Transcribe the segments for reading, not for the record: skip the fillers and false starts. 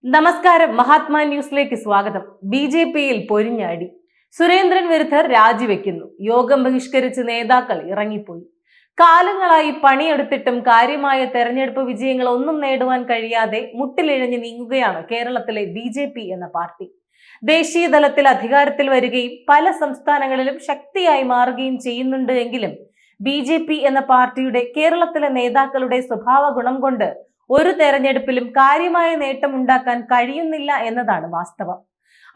നമസ്കാരം. മഹാത്മാ ന്യൂസിലേക്ക് സ്വാഗതം. ബി.ജെ.പിയിൽ പൊരിഞ്ഞാടി. സുരേന്ദ്രൻ വിരുദ്ധർ രാജിവെക്കുന്നു. യോഗം ബഹിഷ്കരിച്ച് നേതാക്കൾ ഇറങ്ങിപ്പോയി. കാലങ്ങളായി പണിയെടുത്തിട്ടും കാര്യമായ തെരഞ്ഞെടുപ്പ് വിജയങ്ങൾ ഒന്നും നേടുവാൻ കഴിയാതെ മുട്ടിലിഴഞ്ഞു നീങ്ങുകയാണ് കേരളത്തിലെ ബി.ജെ.പി എന്ന പാർട്ടി. ദേശീയ തലത്തിൽ അധികാരത്തിൽ വരികയും പല സംസ്ഥാനങ്ങളിലും ശക്തിയായി മാറുകയും ചെയ്യുന്നുണ്ട് എങ്കിലും ബി.ജെ.പി എന്ന പാർട്ടിയുടെ കേരളത്തിലെ നേതാക്കളുടെ സ്വഭാവ ഗുണം കൊണ്ട് ഒരു തെരഞ്ഞെടുപ്പിലും കാര്യമായ നേട്ടമുണ്ടാക്കാൻ കഴിയുന്നില്ല എന്നതാണ് വാസ്തവം.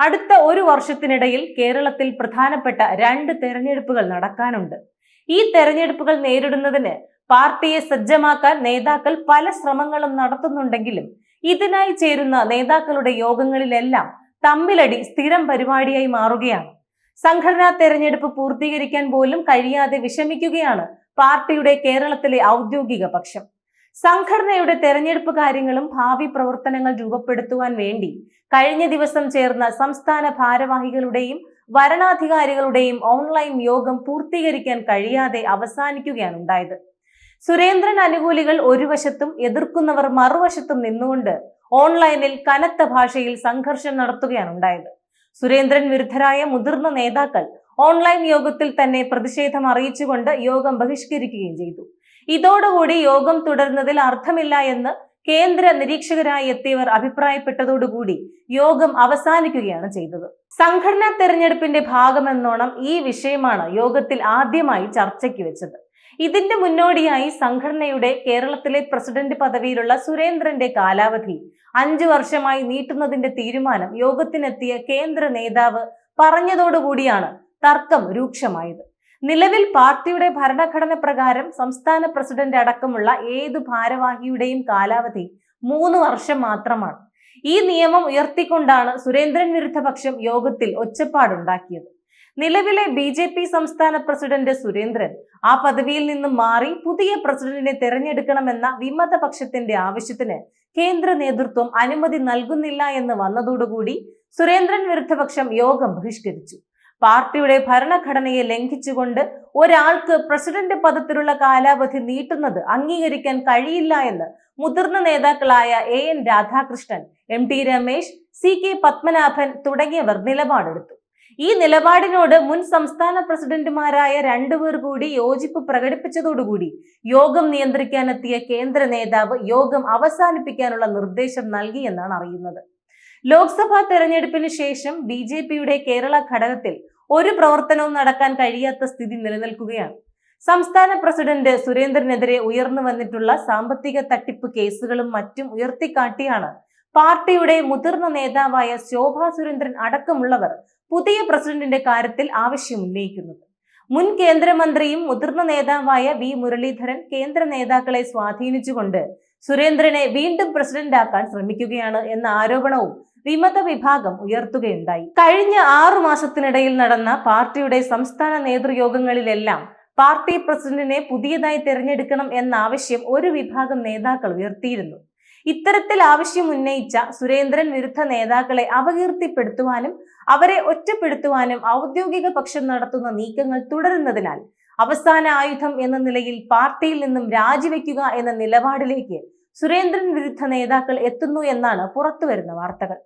അടുത്ത ഒരു വർഷത്തിനിടയിൽ കേരളത്തിൽ പ്രധാനപ്പെട്ട 2 തെരഞ്ഞെടുപ്പുകൾ നടക്കാനുണ്ട്. ഈ തെരഞ്ഞെടുപ്പുകൾ നേരിടുന്നതിന് പാർട്ടിയെ സജ്ജമാക്കാൻ നേതാക്കൾ പല ശ്രമങ്ങളും നടത്തുന്നുണ്ടെങ്കിലും ഇതിനായി ചേരുന്ന നേതാക്കളുടെ യോഗങ്ങളിലെല്ലാം തമ്മിലടി സ്ഥിരം പരിപാടിയായി മാറുകയാണ്. സംഘടനാ തെരഞ്ഞെടുപ്പ് പൂർത്തീകരിക്കാൻ പോലും കഴിയാതെ വിഷമിക്കുകയാണ് പാർട്ടിയുടെ കേരളത്തിലെ ഔദ്യോഗിക പക്ഷം. സംഘടനയുടെ തെരഞ്ഞെടുപ്പ് കാര്യങ്ങളും ഭാവി പ്രവർത്തനങ്ങൾ രൂപപ്പെടുത്തുവാൻ വേണ്ടി കഴിഞ്ഞ ദിവസം ചേർന്ന സംസ്ഥാന ഭാരവാഹികളുടെയും വരണാധികാരികളുടെയും ഓൺലൈൻ യോഗം പൂർത്തീകരിക്കാൻ കഴിയാതെ അവസാനിക്കുകയാണ് ഉണ്ടായത്. സുരേന്ദ്രൻ അനുകൂലികൾ ഒരു വശത്തും എതിർക്കുന്നവർ മറുവശത്തും നിന്നുകൊണ്ട് ഓൺലൈനിൽ കനത്ത ഭാഷയിൽ സംഘർഷം നടത്തുകയാണ് ഉണ്ടായത്. സുരേന്ദ്രൻ വിരുദ്ധരായ മുതിർന്ന നേതാക്കൾ ഓൺലൈൻ യോഗത്തിൽ തന്നെ പ്രതിഷേധം അറിയിച്ചുകൊണ്ട് യോഗം ബഹിഷ്കരിക്കുകയും ചെയ്തു. ഇതോടുകൂടി യോഗം തുടരുന്നതിൽ അർത്ഥമില്ല എന്ന് കേന്ദ്ര നിരീക്ഷകരായി എത്തിയവർ അഭിപ്രായപ്പെട്ടതോടുകൂടി യോഗം അവസാനിക്കുകയാണ് ചെയ്തത്. സംഘടനാ തെരഞ്ഞെടുപ്പിന്റെ ഭാഗമെന്നോണം ഈ വിഷയമാണ് യോഗത്തിൽ ആദ്യമായി ചർച്ചയ്ക്ക് വെച്ചത്. ഇതിന്റെ മുന്നോടിയായി സംഘടനയുടെ കേരളത്തിലെ പ്രസിഡന്റ് പദവിയിലുള്ള സുരേന്ദ്രന്റെ കാലാവധി 5 വർഷമായി നീട്ടുന്നതിന്റെ തീരുമാനം യോഗത്തിനെത്തിയ കേന്ദ്ര നേതാവ് പറഞ്ഞതോടുകൂടിയാണ് തർക്കം രൂക്ഷമായത്. നിലവിൽ പാർട്ടിയുടെ ഭരണഘടന പ്രകാരം സംസ്ഥാന പ്രസിഡന്റ് അടക്കമുള്ള ഏതു ഭാരവാഹിയുടെയും കാലാവധി 3 വർഷം മാത്രമാണ്. ഈ നിയമം ഉയർത്തിക്കൊണ്ടാണ് സുരേന്ദ്രൻ വിരുദ്ധ പക്ഷം യോഗത്തിൽ ഒച്ചപ്പാടുണ്ടാക്കിയത്. നിലവിലെ ബി.ജെ.പി സംസ്ഥാന പ്രസിഡന്റ് സുരേന്ദ്രൻ ആ പദവിയിൽ നിന്നും മാറി പുതിയ പ്രസിഡന്റിനെ തെരഞ്ഞെടുക്കണമെന്ന വിമതപക്ഷത്തിന്റെ ആവശ്യത്തിന് കേന്ദ്ര നേതൃത്വം അനുമതി നൽകുന്നില്ല എന്ന് വന്നതോടുകൂടി സുരേന്ദ്രൻ വിരുദ്ധപക്ഷം യോഗം ബഹിഷ്കരിച്ചു. പാർട്ടിയുടെ ഭരണഘടനയെ ലംഘിച്ചുകൊണ്ട് ഒരാൾക്ക് പ്രസിഡന്റ് പദത്തിലുള്ള കാലാവധി നീട്ടുന്നത് അംഗീകരിക്കാൻ കഴിയില്ല എന്ന് മുതിർന്ന നേതാക്കളായ A.N. Radhakrishnan, M.T. Ramesh, C.K. Padmanabhan തുടങ്ങിയവർ നിലപാടെടുത്തു. ഈ നിലപാടിനോട് മുൻ സംസ്ഥാന പ്രസിഡന്റുമാരായ 2 പേർ കൂടി യോജിപ്പ് പ്രകടിപ്പിച്ചതോടുകൂടി യോഗം നിയന്ത്രിക്കാനെത്തിയ കേന്ദ്ര നേതാവ് യോഗം അവസാനിപ്പിക്കാനുള്ള നിർദ്ദേശം നൽകിയെന്നാണ് അറിയുന്നത്. ലോക്സഭാ തെരഞ്ഞെടുപ്പിന് ശേഷം ബി.ജെ.പിയുടെ കേരള ഘടകത്തിൽ ഒരു പ്രവർത്തനവും നടക്കാൻ കഴിയാത്ത സ്ഥിതി നിലനിൽക്കുകയാണ്. സംസ്ഥാന പ്രസിഡന്റ് സുരേന്ദ്രനെതിരെ ഉയർന്നു വന്നിട്ടുള്ള സാമ്പത്തിക തട്ടിപ്പ് കേസുകളും മറ്റും ഉയർത്തിക്കാട്ടിയാണ് പാർട്ടിയുടെ മുതിർന്ന നേതാവായ ശോഭാ സുരേന്ദ്രൻ അടക്കമുള്ളവർ പുതിയ പ്രസിഡന്റിന്റെ കാര്യത്തിൽ ആവശ്യം ഉന്നയിക്കുന്നത്. മുൻ കേന്ദ്രമന്ത്രിയും മുതിർന്ന നേതാവായ വി മുരളീധരൻ കേന്ദ്ര നേതാക്കളെ സ്വാധീനിച്ചുകൊണ്ട് സുരേന്ദ്രനെ വീണ്ടും പ്രസിഡന്റാക്കാൻ ശ്രമിക്കുകയാണ് എന്ന ആരോപണവും വിമത വിഭാഗം ഉയർത്തുകയുണ്ടായി. കഴിഞ്ഞ 6 മാസത്തിനിടയിൽ നടന്ന പാർട്ടിയുടെ സംസ്ഥാന നേതൃയോഗങ്ങളിലെല്ലാം പാർട്ടി പ്രസിഡന്റിനെ പുതിയതായി തെരഞ്ഞെടുക്കണം എന്ന ആവശ്യം ഒരു വിഭാഗം നേതാക്കൾ ഉയർത്തിയിരുന്നു. ഇത്തരത്തിൽ ആവശ്യം ഉന്നയിച്ച സുരേന്ദ്രൻ വിരുദ്ധ നേതാക്കളെ അപകീർത്തിപ്പെടുത്തുവാനും അവരെ ഒറ്റപ്പെടുത്തുവാനും ഔദ്യോഗിക പക്ഷം നടത്തുന്ന നീക്കങ്ങൾ തുടരുന്നതിനാൽ അവസാന ആയുധം എന്ന നിലയിൽ പാർട്ടിയിൽ നിന്നും രാജിവെക്കുക എന്ന നിലപാടിലേക്ക് സുരേന്ദ്രൻ വിരുദ്ധ നേതാക്കൾ എത്തുന്നു എന്നാണ് പുറത്തുവരുന്ന വാർത്തകൾ.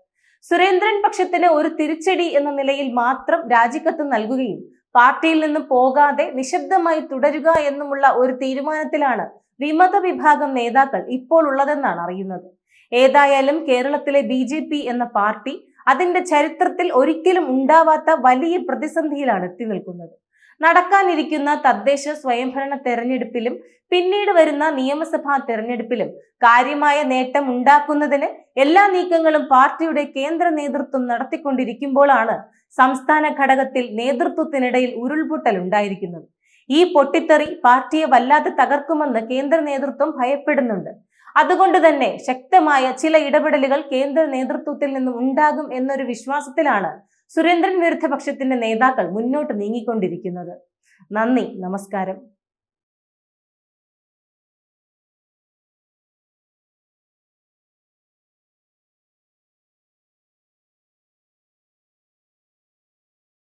സുരേന്ദ്രൻ പക്ഷത്തിന് ഒരു തിരിച്ചടി എന്ന നിലയിൽ മാത്രം രാജിക്കത്ത് നൽകുകയും പാർട്ടിയിൽ നിന്നും പോകാതെ നിശബ്ദമായി തുടരുക എന്നുമുള്ള ഒരു തീരുമാനത്തിലാണ് വിമത വിഭാഗം നേതാക്കൾ ഇപ്പോൾ ഉള്ളതെന്നാണ് അറിയുന്നത്. ഏതായാലും കേരളത്തിലെ ബി.ജെ.പി എന്ന പാർട്ടി അതിന്റെ ചരിത്രത്തിൽ ഒരിക്കലും ഉണ്ടാവാത്ത വലിയ പ്രതിസന്ധിയിലാണ് എത്തി നിൽക്കുന്നത്. നടക്കാനിരിക്കുന്ന തദ്ദേശ സ്വയംഭരണ തെരഞ്ഞെടുപ്പിലും പിന്നീട് വരുന്ന നിയമസഭാ തെരഞ്ഞെടുപ്പിലും കാര്യമായ നേട്ടം ഉണ്ടാക്കുന്നതിന് എല്ലാ നീക്കങ്ങളും പാർട്ടിയുടെ കേന്ദ്ര നേതൃത്വം നടത്തിക്കൊണ്ടിരിക്കുമ്പോഴാണ് സംസ്ഥാന ഘടകത്തിൽ നേതൃത്വത്തിനിടയിൽ ഉരുൾപൊട്ടൽ ഉണ്ടായിരിക്കുന്നത്. ഈ പൊട്ടിത്തെറി പാർട്ടിയെ വല്ലാതെ തകർക്കുമെന്ന് കേന്ദ്ര നേതൃത്വം ഭയപ്പെടുന്നുണ്ട്. അതുകൊണ്ട് തന്നെ ശക്തമായ ചില ഇടപെടലുകൾ കേന്ദ്ര നേതൃത്വത്തിൽ നിന്നും ഉണ്ടാകും എന്നൊരു വിശ്വാസത്തിലാണ് സുരേന്ദ്രൻ വിരുദ്ധ പക്ഷത്തിന്റെ നേതാക്കൾ മുന്നോട്ട് നീങ്ങിക്കൊണ്ടിരിക്കുന്നത്. നന്ദി, നമസ്കാരം.